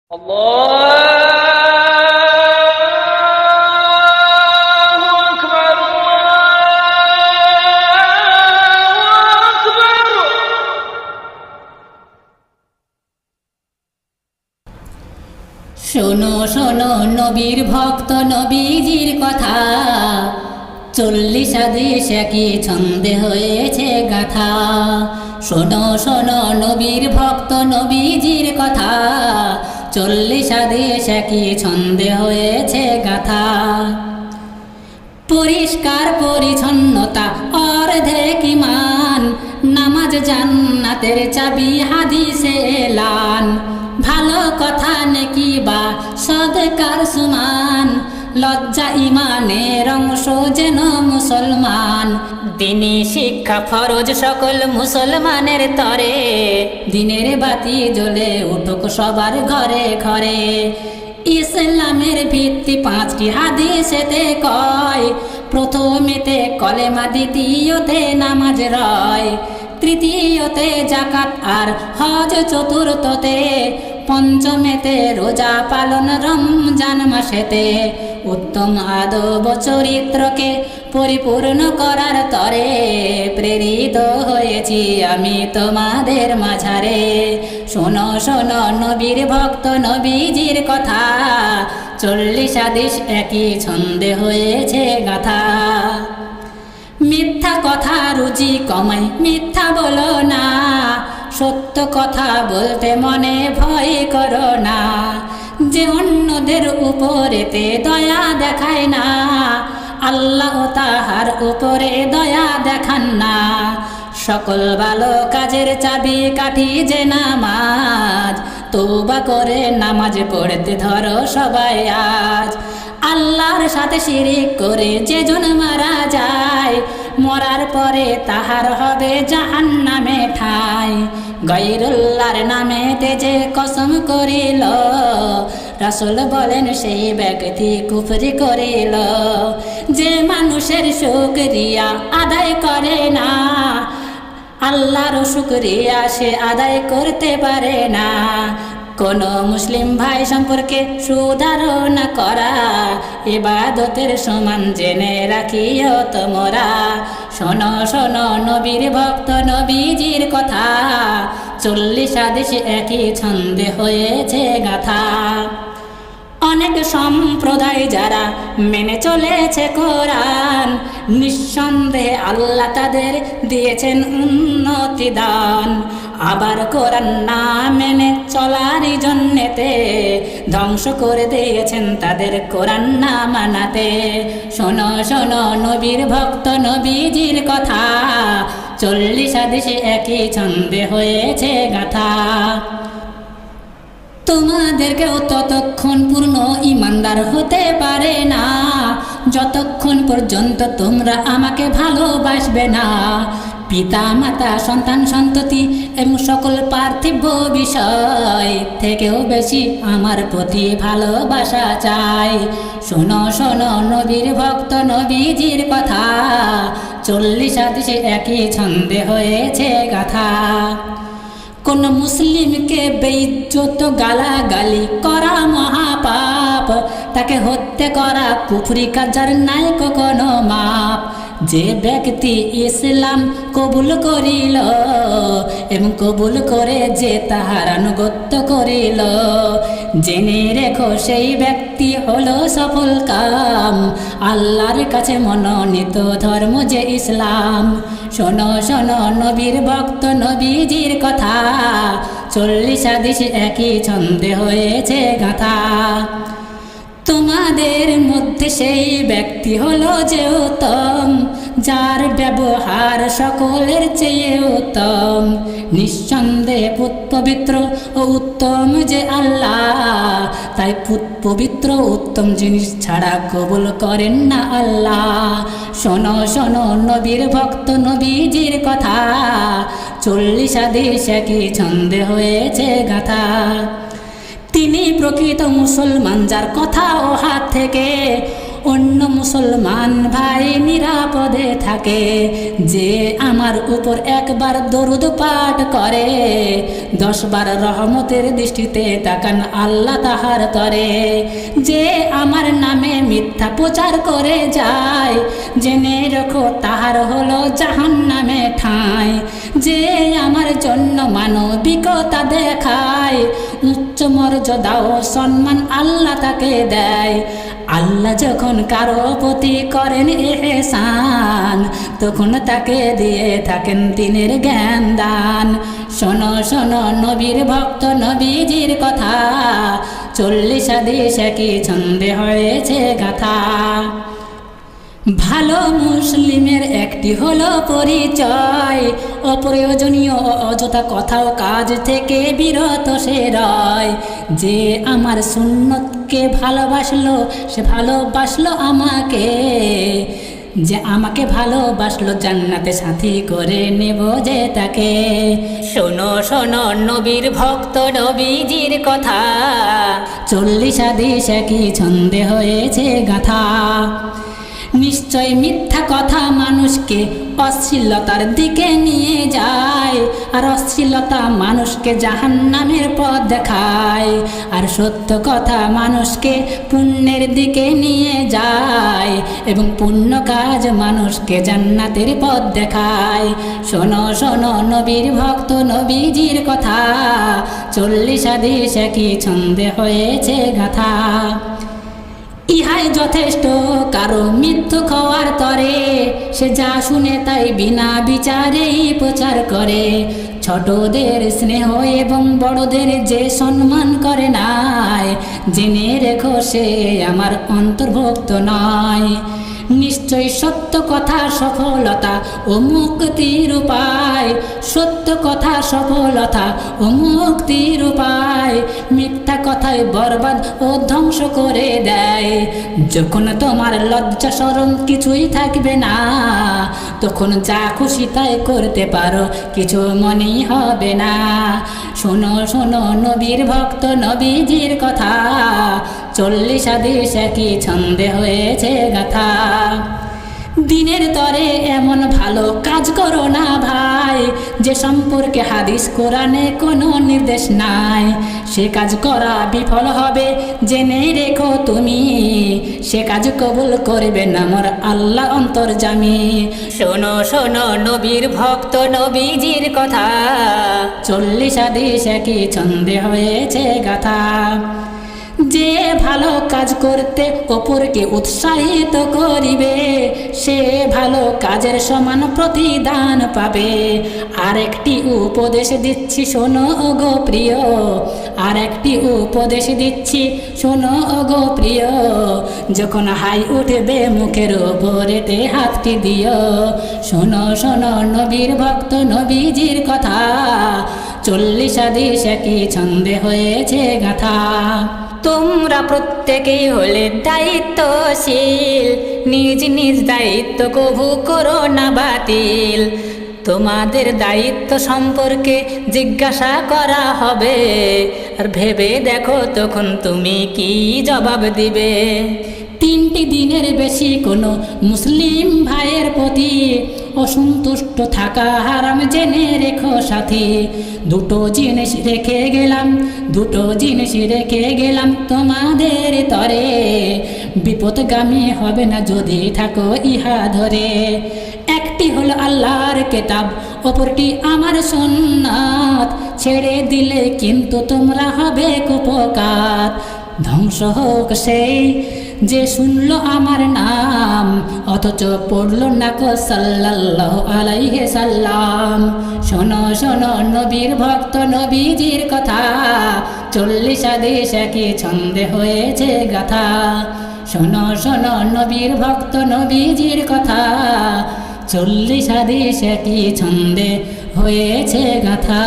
শোনো শোনো নবীর ভক্ত নবীজির কথা, 40 হাদিস একই ছন্দে হয়েছে গাথা। শোনো শোনো নবীর ভক্ত নবীজির কথা, 40 হাদিস একই ছন্দে হয়েছে গাথা। পরিষ্কার পরিচ্ছন্নতা অর্ধেক ঈমান, নামাজ জান্নাতের চাবি হাদিসে এলান। ভালো কথা নেকি বা সদকার সুমান, লজ্জা ঈমানের অংশ যেন মুসলমান। দিনী শিক্ষা ফরজ সকল মুসলমানের তরে, দিনের বাতি জ্বলে উঠুক সবার ঘরে ঘরে। ইসলামের ভিত্তি 5টি হাদিসেতে কয়, প্রথমেতে কলেমা, দ্বিতীয়তে নামাজ রয়, তৃতীয়তে জাকাত আর হজ, চতুর্থতে পঞ্চমেতে রোজা পালন রমজান মাসেতে। উত্তম আদব চরিত্রকে পরিপূর্ণ করার তরে, প্রেরিত হয়েছি আমি তোমাদের মাঝারে। শোনো শোনো নবীর ভক্ত নবীজির কথা, 40 হাদিস একই ছন্দে হয়েছে গাথা। মিথ্যা কথা রুচি কমাই, মিথ্যা বলো না, সত্য কথা বলতে মনে ভয় করো না। যে অন্যদের উপরেতে দয়া দেখায় না, আল্লাহ তাহার উপরে দয়া দেখান না। সকল ভালো কাজের চাবি কাঠি যে নামাজ, তওবা করে নামাজ পড়তে ধরো সবাই আজ। আল্লাহর সাথে শিরিক করে যে জন মারা যায়, মরার পরে তাহার হবে জাহান্নামে ঠাঁই। গায়রুল্লাহর নামেতে যে কসম করিল, রাসূল বলেন সেই ব্যক্তি কুফরি করিল। যে মানুষের শুকরিয়া আদায় করে না, আল্লাহর শুকরিয়া সে আদায় করতে পারে না। কোন মুসলিম ভাই সম্পর্কে সুধারণা করা, ইবাদতের সমান জেনে রাখিও তোমরা। শোনো শোনো নবীর ভক্ত নবীজির কথা, 40 হাদিস একই ছন্দে হয়েছে গাথা। অনেক সম্প্রদায় যারা মেনে চলেছে কোরআন, নিঃসন্দেহে আল্লাহ তাদের দিয়েছেন উন্নতি দান। আবার কোরআন না মেনে চলারই জন্যেতে ধ্বংস করে দিয়েছেন তাদের কোরআন না মানাতে। শোনো শোনো নবীর ভক্ত নবীজির কথা, 40 হাদিস একই ছন্দে হয়েছে গাথা। তোমাদেরকেও ততক্ষণ পূর্ণ ঈমানদার হতে পারে না, যতক্ষণ পর্যন্ত তোমরা আমাকে ভালোবাসবে না। পিতা মাতা সন্তান সন্ততি এবং সকল পার্থিব বিষয় থেকেও বেশি আমার প্রতি ভালোবাসা চাই। শোনো শোনো নবীর ভক্ত নবীজির কথা, 40 হাদিস একই ছন্দে হয়েছে গাথা। কোন মুসলিমকে বেইজ্জত গালাগালি করা মহাপাপ, তাকে হত্যা করা কুফরি কাজার নাই কোনো মাপ। যে ব্যক্তি ইসলাম কবুল করিল এবং কবুল করে যে তাহার আনুগত্য করিল, জেনে রেখো সেই ব্যক্তি হলো সফল কাম, আল্লাহর কাছে মনোনীত ধর্ম যে ইসলাম। শোনো শোনো নবীর ভক্ত নবীজির কথা, 40 হাদিস একই ছন্দে হয়েছে গাথা। তোমাদের মধ্যে সেই ব্যক্তি হলো যে উত্তম, যার ব্যবহার সকলের চেয়ে উত্তম। নিঃসন্দেহে পুত পবিত্র ও উত্তম যে আল্লাহ, তাই পুত পবিত্র উত্তম জিনিস ছাড়া কবুল করেন না আল্লাহ। শোনো শোনো নবীর ভক্ত নবীজির কথা, 40 হাদিস একই ছন্দে হয়েছে গাথা। তিনি প্রকৃত মুসলমান যার কথা ও হাত থেকে অন্য মুসলমান ভাই নিরাপদে থাকে। যে আমার উপর একবার দরুদ পাঠ করে, 10 বার রহমতের দৃষ্টিতে তাকান আল্লাহ তাহার তরে। যে আমার নামে মিথ্যা প্রচার করে যায়, জেনে রাখো তাহার হলো জাহান্নামে ঠাঁই। যে আমার জন্য মানবিকতা দেখায়, উচ্চ মর্যাদা ও সম্মান আল্লাহ তাকে দেয়। আল্লাহ যখন কারো প্রতি করেন এহসান, তখন তাকে দিয়ে থাকেন দিনের জ্ঞান দান। শোনো শোনো নবীর ভক্ত নবীজির কথা, 40 হাদিস একই ছন্দে হয়েছে গাথা। ভালো মুসলিমের একটি হলো পরিচয়, অপ্রয়োজনীয় অযথা কথা ও কাজ থেকে বিরত সে রয়। যে আমার সুন্নতকে ভালোবাসলো, সে ভালোবাসলো আমাকে। যে আমাকে ভালোবাসলো, জান্নাতে সাথী করে নেব যে তাকে। শোনো শোনো নবীর ভক্ত নবীজির কথা, 40 হাদিস একই ছন্দে হয়েছে গাথা। নিশ্চয় মিথ্যা কথা মানুষকে অশ্লীলতার দিকে নিয়ে যায়, আর অশ্লীলতা মানুষকে জাহান্নামের পথ দেখায়। আর সত্য কথা মানুষকে পুণ্যের দিকে নিয়ে যায়, এবং পুণ্য কাজ মানুষকে জান্নাতের পথ দেখায়। শোনো শোনো নবীর ভক্ত নবীজির কথা, 40 হাদিস একই ছন্দে হয়েছে গাথা। ইহাই যথেষ্ট কারো মৃত্যু খাওয়ার তরে, সে যা শুনে তাই বিনা বিচারেই প্রচার করে। ছোটদের স্নেহ এবং বড়দের যে সম্মান করে নাই, জেনে রেখো সে আমার অন্তর্ভুক্ত নয়। নিশ্চয় সত্য কথা সফলতা ও মুক্তির উপায়, সত্য কথা সফলতা ও মুক্তির উপায়। মিথ্যা কথায় বরবাদ ও ধ্বংস করে দেয়। যখন তোমার লজ্জা শরম কিছুই থাকবে না, তখন যা খুশি তাই করতে পারো, কিছু মনেই হবে না। শোনো শোনো নবীর ভক্ত নবীজির কথা, 40 হাদিস একই ছন্দে হয়েছে গাথা। দিনের তরে এমন ভালো কাজ করো না ভাই, যে সম্পর্কে হাদিস কোরআনে কোনো নির্দেশ নাই। সে কাজ করা বিফল হবে জেনে রেখো তুমি, সে কাজ কবুল করবে না মোর আল্লাহ অন্তর্যামী। শোনো শোনো নবীর ভক্ত নবীজির কথা, 40 হাদিস একই ছন্দে হয়েছে গাথা। যে ভালো কাজ করতে অপরকে উৎসাহিত করিবে, সে ভালো কাজের সমান প্রতিদান পাবে। আরেকটি উপদেশ দিচ্ছি শোনো ওগো প্রিয়, আরেকটি উপদেশ দিচ্ছি শোনো ওগো প্রিয়। যখন হাই উঠবে মুখের ওপরেতে হাতটি দিও। শোনো শোনো নবীর ভক্ত নবীজির কথা, 40 হাদিস একই ছন্দে হয়েছে গাথা। তোমরা প্রত্যেকেই হলে দায়িত্বশীল, নিজ নিজ দায়িত্ব কভু করো না বাতিল। তোমাদের দায়িত্ব সম্পর্কে জিজ্ঞাসা করা হবে, আর ভেবে দেখো তখন তুমি কি জবাব দিবে। 3টি দিনের বেশি কোনো মুসলিম ভাইয়ের প্রতি অসন্তুষ্ট থাকা হারাম জেনে রেখো সাথী। 2টো জিনিস রেখে গেলাম, 2টো জিনিস রেখে গেলাম তোমাদের তরে, বিপদগামী হবে না যদি থাকো ইহা ধরে। একটি হলো আল্লাহর কিতাব, অপরটি আমার সুন্নাত। ছেড়ে দিলে কিন্তু তোমরা হবে কুপকার। ধ্বংস হোক সেই যে শুনলো আমার নাম, অথচ পড়লো না কো সাল্লাল্লাহু আলাইহি সাল্লাম। শোনো শোনো নবীর ভক্ত নবীজির কথা, 40 হাদিস একই ছন্দে হয়েছে গাথা। শোনো শোনো নবীর ভক্ত নবীজির কথা, 40 হাদিস একই ছন্দে হয়েছে গাথা।